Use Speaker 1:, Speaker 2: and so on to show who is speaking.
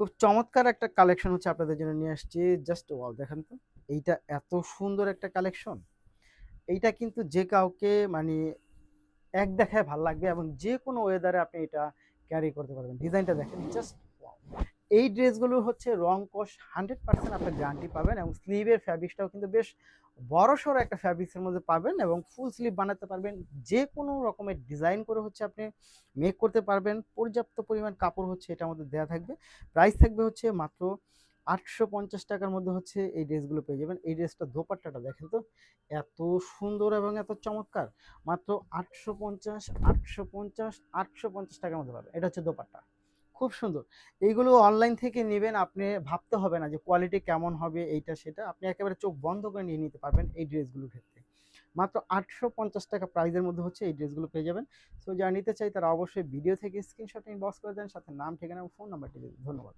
Speaker 1: খুব চমৎকার একটা কালেকশন হচ্ছে আপনাদের জন্য নিয়ে আসছি। Just wow! দেখেন তো। এইটা এত সুন্দর একটা কালেকশন। এইটা কিন্তু যে কাউকে মানে এক দেখায় ভাল লাগবে এবং যেকোনো ওয়েদারে আপনি এটা ক্যারি করতে পারবেন। ডিজাইনটা দেখেন জাস্ট ওয়াও! এই ড্রেসগুলো হচ্ছে রং কস 100% আপনি গ্যারান্টি পাবেন এবং স্লিভের ফ্যাব্রিক্সটাও কিন্তু বেশ বড়সড় একটা ফ্যাব্রিক্সের মধ্যে পাবেন এবং ফুল স্লিভ বানাতে পারবেন। যেকোনো রকমের ডিজাইন করে হচ্ছে আপনি মেক করতে পারবেন। পর্যাপ্ত পরিমাণ কাপড় হচ্ছে এটার মধ্যে দেয়া থাকবে। প্রাইস থাকবে হচ্ছে মাত্র ৳৮৫০ র মধ্যে হচ্ছে এই ড্রেসগুলো পেয়ে যাবেন। এই ড্রেসটার দোপাট্টাটা দেখেন তো এত সুন্দর এবং এত চমৎকার। মাত্র ৮৫০, ৮৫০, ৳৮৫০ র মধ্যে পাবেন। এটা হচ্ছে দোপাট্টা। খুব সুন্দর। এইগুলো অনলাইন থেকে নিবেন, আপনি ভাবতে হবে না যে কোয়ালিটি কেমন হবে এইটা সেটা। আপনি একেবারে চোখ বন্ধ করে নিয়ে নিতে পারবেন এই ড্রেসগুলোর ক্ষেত্রে। মাত্র ৳৮৫০ প্রাইসের মধ্যে হচ্ছে এই ড্রেসগুলো পেয়ে যাবেন। সো যারা নিতে চাই তারা অবশ্যই ভিডিও থেকে স্ক্রিনশট ইনবক্স করে দেন, সাথে নাম, ঠিকানা এবং ফোন নাম্বারটি দিবেন। ধন্যবাদ।